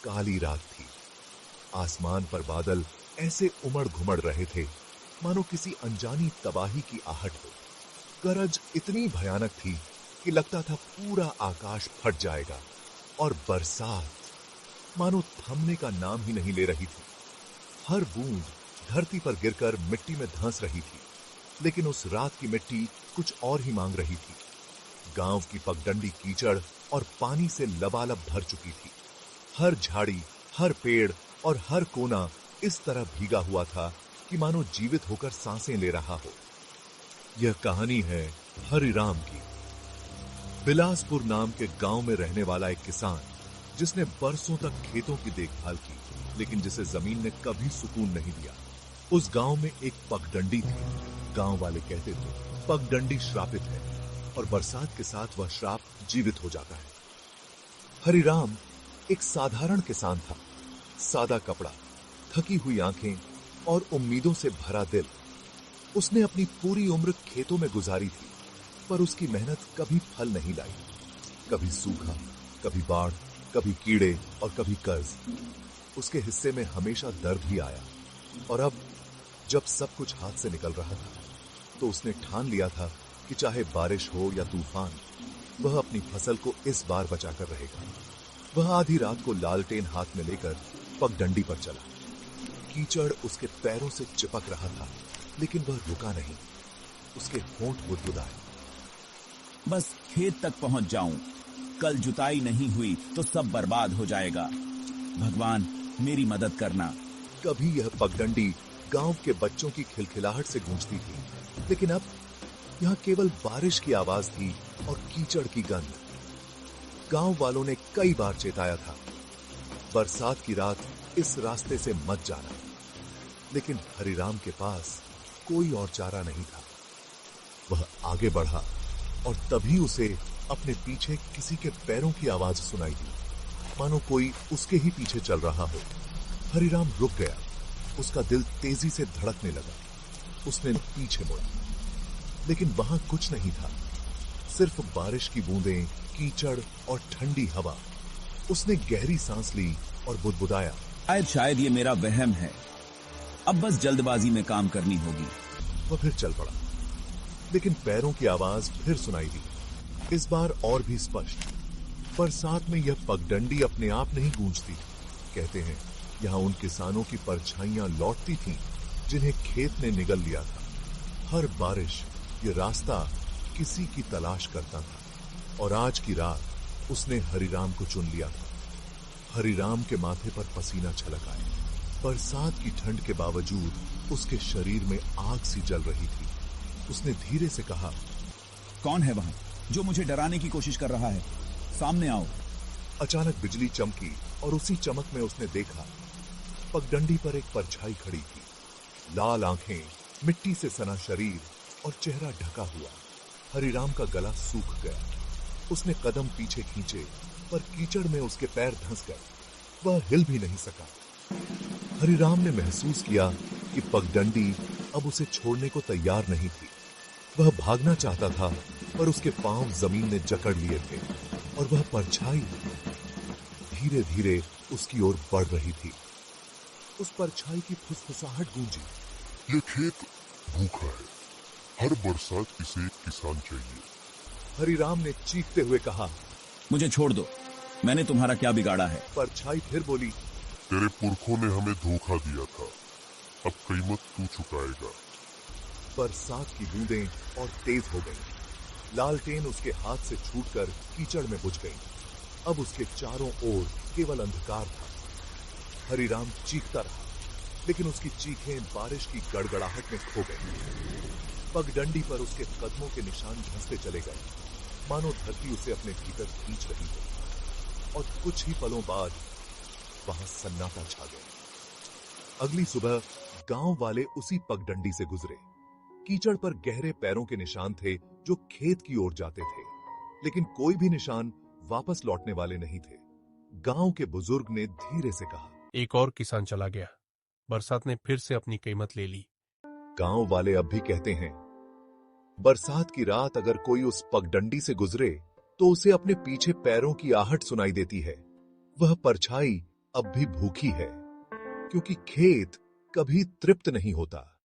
काली रात थी। आसमान पर बादल ऐसे उमड़ घुमड़ रहे थे मानो किसी अनजानी तबाही की आहट हो। गरज इतनी भयानक थी कि लगता था पूरा आकाश फट जाएगा, और बरसात मानो थमने का नाम ही नहीं ले रही थी। हर बूंद धरती पर गिरकर मिट्टी में धंस रही थी, लेकिन उस रात की मिट्टी कुछ और ही मांग रही थी। गांव की पगडंडी कीचड़ और पानी से लबालब भर चुकी थी। हर झाड़ी, हर पेड़ और हर कोना इस तरह भीगा हुआ था कि मानो जीवित होकर सांसें ले रहा हो। यह कहानी है हरिराम की। बिलासपुर नाम के गांव में रहने वाला एक किसान, जिसने बरसों तक खेतों की देखभाल की, लेकिन जिसे जमीन ने कभी सुकून नहीं दिया। उस गांव में एक पगडंडी थी। गांव वाले कहते थे पगडंडी श्रापित है और बरसात के साथ वह श्राप जीवित हो जाता है। हरिराम एक साधारण किसान था। सादा कपड़ा, थकी हुई आंखें और उम्मीदों से भरा दिल। उसने अपनी पूरी उम्र खेतों में गुजारी थी, पर उसकी मेहनत कभी फल नहीं लाई। कभी सूखा, कभी बाढ़, कभी कीड़े और कभी कर्ज। उसके हिस्से में हमेशा दर्द ही आया। और अब जब सब कुछ हाथ से निकल रहा था, तो उसने ठान लिया था कि चाहे बारिश हो या तूफान, वह अपनी फसल को इस बार बचाकर रहेगा। वह आधी रात को लालटेन हाथ में लेकर पगडंडी पर चला। कीचड़ उसके पैरों से चिपक रहा था, लेकिन वह रुका नहीं। उसके होंठ बुदबुदाए। बस खेत तक पहुंच जाऊं, कल जुताई नहीं हुई तो सब बर्बाद हो जाएगा। भगवान मेरी मदद करना। कभी यह पगडंडी गांव के बच्चों की खिलखिलाहट से गूंजती थी, लेकिन अब यहां केवल बारिश की आवाज थी और कीचड़ की गंध। गांव वालों ने कई बार चेताया था, बरसात की रात इस रास्ते से मत जाना, लेकिन हरिराम के पास कोई और चारा नहीं था। वह आगे बढ़ा और तभी उसे अपने पीछे किसी के पैरों की आवाज सुनाई दी, मानो कोई उसके ही पीछे चल रहा हो। हरिराम रुक गया। उसका दिल तेजी से धड़कने लगा। उसने पीछे मुड़ा, लेकिन वहां कुछ नहीं था, सिर्फ बारिश की बूंदें, कीचड़ और ठंडी हवा। उसने गहरी सांस ली और बुदबुदाया, शायद ये मेरा वहम है, अब बस जल्दबाजी में काम करनी होगी। वह फिर चल पड़ा, लेकिन पैरों की आवाज फिर सुनाई दी, इस बार और भी स्पष्ट। बरसात में यह पगडंडी अपने आप नहीं गूंजती। कहते हैं यहां उन किसानों की परछाइयां लौटती थीं, जिन्हें खेत ने निगल लिया था। हर बारिश ये रास्ता किसी की तलाश करता था, और आज की रात उसने हरिराम को चुन लिया था। हरिराम के माथे पर पसीना छलक आया। बरसात की ठंड के बावजूद उसके शरीर में आग सी जल रही थी। उसने धीरे से कहा, कौन है वहां जो मुझे डराने की कोशिश कर रहा है? सामने आओ। अचानक बिजली चमकी और उसी चमक में उसने देखा, पगडंडी पर एक परछाई खड़ी थी। लाल आंखें, मिट्टी से सना शरीर और चेहरा ढका हुआ। हरिराम का गला सूख गया। उसने कदम पीछे खींचे, पर कीचड़ में उसके पैर धंस गए। वह हिल भी नहीं सका। हरिराम ने महसूस किया कि पगडंडी अब उसे छोड़ने को तैयार नहीं थी। वह भागना चाहता था, पर उसके पांव जमीन ने जकड़ लिए थे, और वह परछाई धीरे धीरे उसकी ओर बढ़ रही थी। उस परछाई की फुसफुसाहट गूंजी, ये खेत भूखा है, हर बरसात इसे किसान चाहिए। हरिराम ने चीखते हुए कहा, मुझे छोड़ दो, मैंने तुम्हारा क्या बिगाड़ा है? परछाई फिर बोली, तेरे पुरखों ने हमें धोखा दिया था, अब कीमत तू चुकाएगा। बरसात की बूंदें और तेज हो गईं। लालटेन उसके हाथ से छूटकर कीचड़ में बुझ गई। अब उसके चारों ओर केवल अंधकार था। हरिराम चीखता रहा, लेकिन उसकी चीखें बारिश की गड़गड़ाहट में खो गईं। पगडंडी पर उसके कदमों के निशान धंसते चले गए, मानो धरती उसे अपने भीतर खींच रही हो। और कुछ ही पलों बाद वहां सन्नाटा छा गया। अगली सुबह गांव वाले उसी पगडंडी से गुजरे। कीचड़ पर गहरे पैरों के निशान थे जो खेत की ओर जाते थे, लेकिन कोई भी निशान वापस लौटने वाले नहीं थे। गांव के बुजुर्ग ने धीरे से कहा, एक और किसान चला गया, बरसात ने फिर से अपनी कीमत ले ली। गांव वाले अब भी कहते हैं, बरसात की रात अगर कोई उस पगडंडी से गुजरे तो उसे अपने पीछे पैरों की आहट सुनाई देती है। वह परछाई अब भी भूखी है, क्योंकि खेत कभी तृप्त नहीं होता।